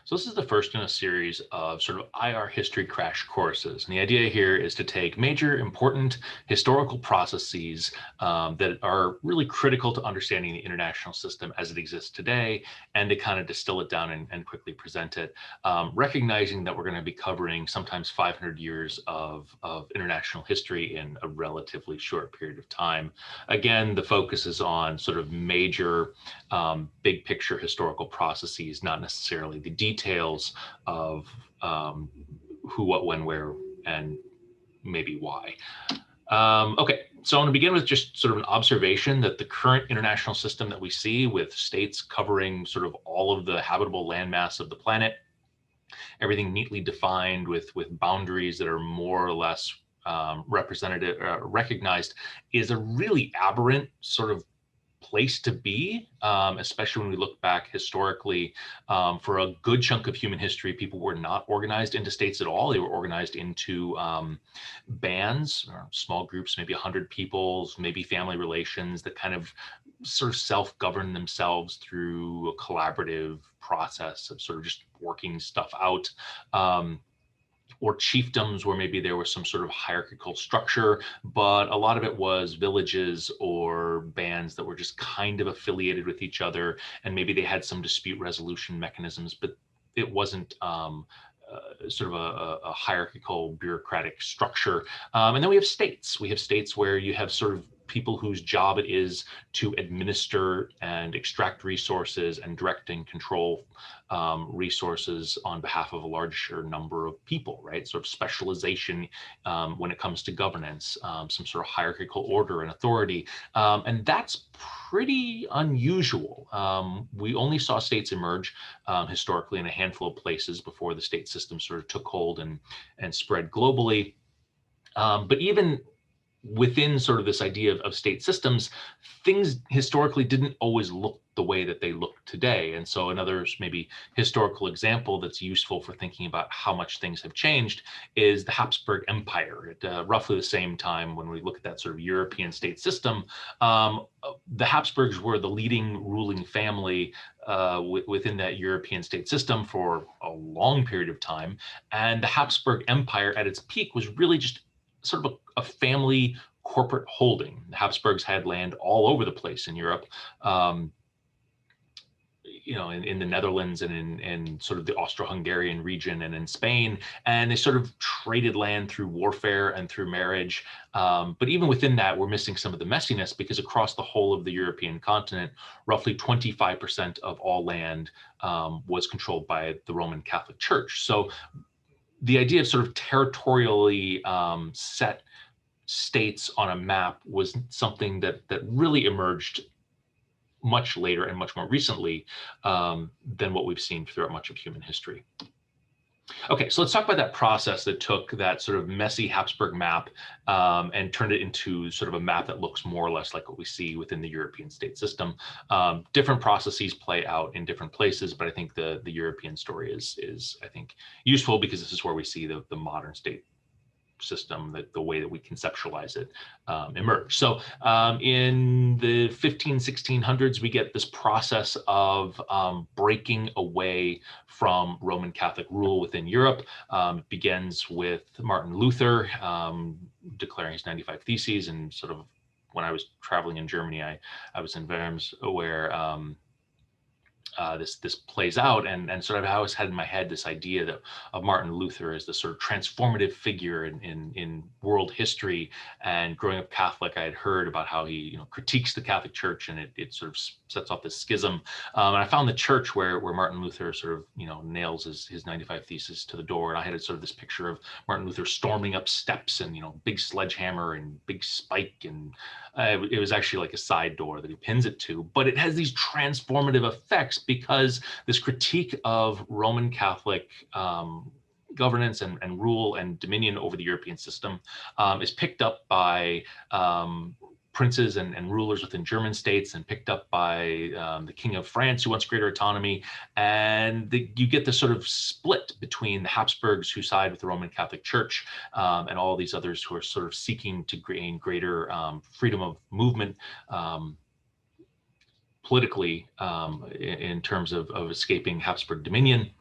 So this is the first in a series of sort of IR history crash courses. And the idea here is to take major important historical processes that are really critical to understanding the international system as it exists today, and to kind of distill it down and quickly present it, recognizing that we're going to be covering sometimes 500 years of international history in a relatively short period of time. Again, the focus is on sort of major big picture historical processes, not necessarily the details of who, what, when, where, and maybe why. Okay, so I'm going to begin with just sort of an observation that the current international system that we see, with states covering sort of all of the habitable landmass of the planet, everything neatly defined with boundaries that are more or less representative, recognized, is a really aberrant sort of place to be, especially when we look back historically. For a good chunk of human history, people were not organized into states at all. They were organized into bands, or small groups, maybe 100 people, maybe family relations that kind of sort of self-govern themselves through a collaborative process of sort of just working stuff out. Or chiefdoms, where maybe there was some sort of hierarchical structure, but a lot of it was villages or bands that were just kind of affiliated with each other, and maybe they had some dispute resolution mechanisms, but it wasn't sort of a hierarchical bureaucratic structure. And then we have states. We have states where you have sort of people whose job it is to administer and extract resources and direct and control resources on behalf of a larger number of people, right? Sort of specialization when it comes to governance, some sort of hierarchical order and authority. And that's pretty unusual. We only saw states emerge historically in a handful of places before the state system sort of took hold and spread globally. But even within sort of this idea of state systems, things historically didn't always look the way that they look today. And so another maybe historical example that's useful for thinking about how much things have changed is the Habsburg Empire. At roughly the same time, when we look at that sort of European state system, the Habsburgs were the leading ruling family within that European state system for a long period of time. And the Habsburg Empire at its peak was really just sort of a family corporate holding. The Habsburgs had land all over the place in Europe, in the Netherlands and in sort of the Austro-Hungarian region and in Spain. And they sort of traded land through warfare and through marriage. But even within that, we're missing some of the messiness, because across the whole of the European continent, roughly 25% of all land was controlled by the Roman Catholic Church. So the idea of sort of territorially set states on a map was something that really emerged much later and much more recently than what we've seen throughout much of human history. Okay, so let's talk about that process that took that sort of messy Habsburg map and turned it into sort of a map that looks more or less like what we see within the European state system. Different processes play out in different places, but I think the European story is I think useful, because this is where we see the modern state system, the way that we conceptualize it, emerge. So in the 1600s, we get this process of breaking away from Roman Catholic rule within Europe. It begins with Martin Luther declaring his 95 Theses, and sort of when I was traveling in Germany, I was in Worms, where this plays out, and sort of I always had in my head this idea of Martin Luther as the sort of transformative figure in world history. And growing up Catholic, I had heard about how he critiques the Catholic Church, and it sort of sets off this schism. And I found the church where Martin Luther sort of nails his 95 Theses to the door, and I had sort of this picture of Martin Luther storming up steps and big sledgehammer and big spike, and it was actually like a side door that he pins it to. But it has these transformative effects, because this critique of Roman Catholic governance and rule and dominion over the European system is picked up by princes and rulers within German states, and picked up by the King of France, who wants greater autonomy. And you get this sort of split between the Habsburgs, who side with the Roman Catholic Church, and all these others who are sort of seeking to gain greater freedom of movement politically, in terms of escaping Habsburg dominion.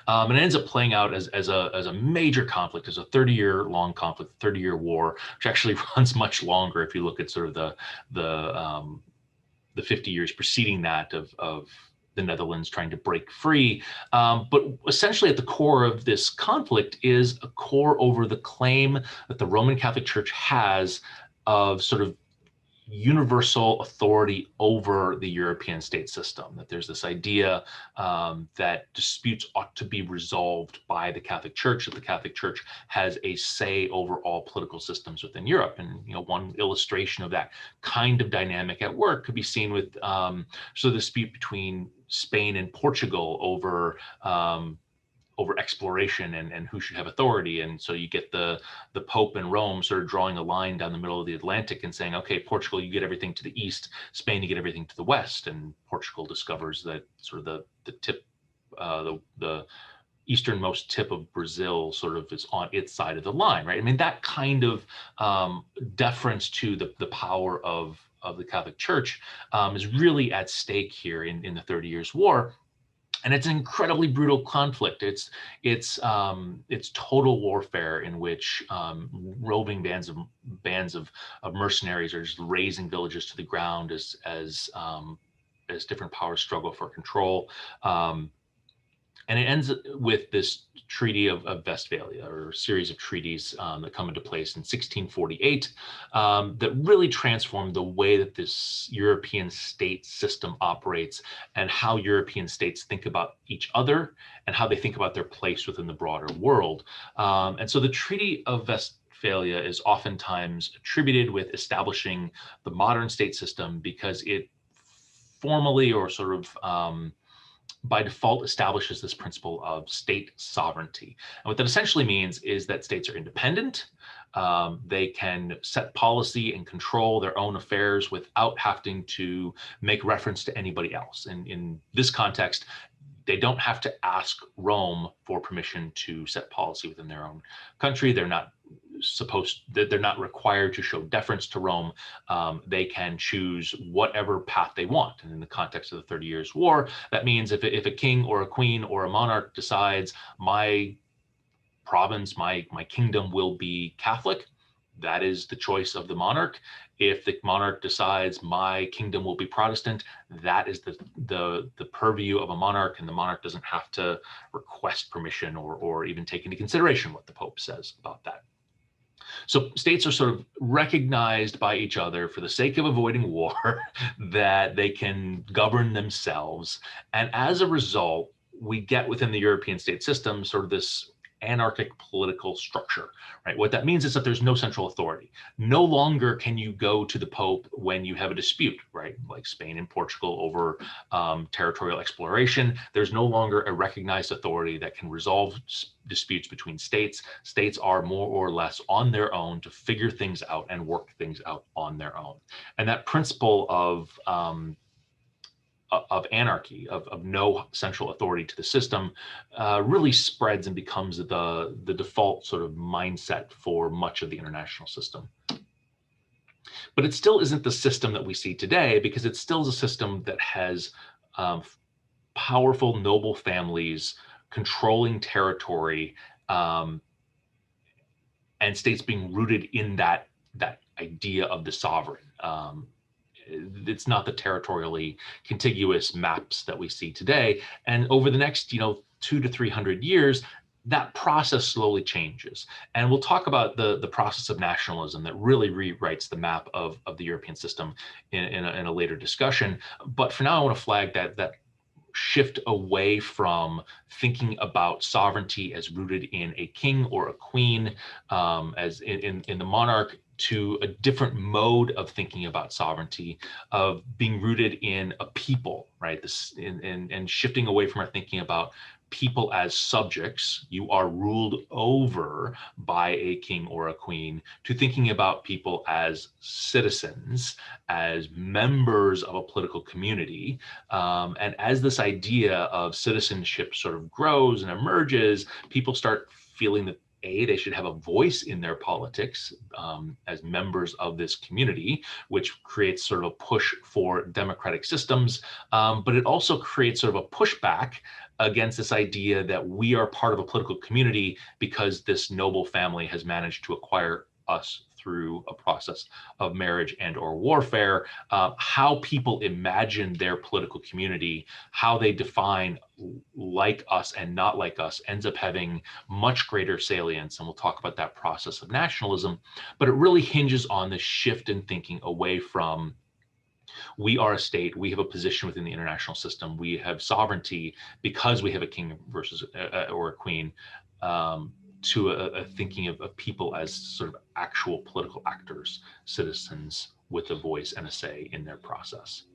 And it ends up playing out as a major conflict, as a 30-year long conflict, 30-year war, which actually runs much longer if you look at sort of the 50 years preceding that of the Netherlands trying to break free. But essentially at the core of this conflict is a core over the claim that the Roman Catholic Church has of sort of universal authority over the European state system, that there's this idea that disputes ought to be resolved by the Catholic Church, that the Catholic Church has a say over all political systems within Europe. And one illustration of that kind of dynamic at work could be seen with so the dispute between Spain and Portugal over exploration and who should have authority. And so you get the Pope and Rome sort of drawing a line down the middle of the Atlantic and saying, okay, Portugal, you get everything to the east, Spain, you get everything to the west. And Portugal discovers that sort of the tip, the easternmost tip of Brazil sort of is on its side of the line, right? I mean, that kind of deference to the power of the Catholic Church is really at stake here in the 30 Years' War. And it's an incredibly brutal conflict. It's total warfare in which roving bands of mercenaries are just razing villages to the ground as different powers struggle for control. And it ends with this Treaty of Westphalia, or a series of treaties that come into place in 1648 that really transformed the way that this European state system operates and how European states think about each other and how they think about their place within the broader world. And so the Treaty of Westphalia is oftentimes attributed with establishing the modern state system because it formally or sort of by default establishes this principle of state sovereignty. And what that essentially means is that states are independent. They can set policy and control their own affairs without having to make reference to anybody else. And in this context, they don't have to ask Rome for permission to set policy within their own country. They're not required to show deference to Rome. They can choose whatever path they want. And in the context of the 30 Years' War, that means if a king or a queen or a monarch decides my province, my kingdom will be Catholic, that is the choice of the monarch. If the monarch decides my kingdom will be Protestant, that is the purview of a monarch, and the monarch doesn't have to request permission or even take into consideration what the Pope says about that. So states are sort of recognized by each other for the sake of avoiding war, that they can govern themselves. And as a result, we get within the European state system sort of this anarchic political structure, right? What that means is that there's no central authority. No longer can you go to the Pope when you have a dispute, right? Like Spain and Portugal over territorial exploration. There's no longer a recognized authority that can resolve disputes between states. States are more or less on their own to figure things out and work things out on their own. And that principle of anarchy, of no central authority to the system, really spreads and becomes the default sort of mindset for much of the international system. But it still isn't the system that we see today, because it still is a system that has powerful, noble families controlling territory, and states being rooted in that idea of the sovereign. It's not the territorially contiguous maps that we see today. And over the next, 200 to 300 years, that process slowly changes. And we'll talk about the process of nationalism that really rewrites the map of the European system in a later discussion. But for now, I want to flag that shift away from thinking about sovereignty as rooted in a king or a queen, as in the monarch, to a different mode of thinking about sovereignty, of being rooted in a people, right? And shifting away from our thinking about people as subjects, you are ruled over by a king or a queen, to thinking about people as citizens, as members of a political community. And as this idea of citizenship sort of grows and emerges, people start feeling that they should have a voice in their politics as members of this community, which creates sort of a push for democratic systems. But it also creates sort of a pushback against this idea that we are part of a political community because this noble family has managed to acquire us through a process of marriage and or warfare. How people imagine their political community, how they define like us and not like us, ends up having much greater salience. And we'll talk about that process of nationalism, but it really hinges on this shift in thinking away from we are a state, we have a position within the international system, we have sovereignty because we have a king versus or a queen, to a thinking of people as sort of actual political actors, citizens with a voice and a say in their process.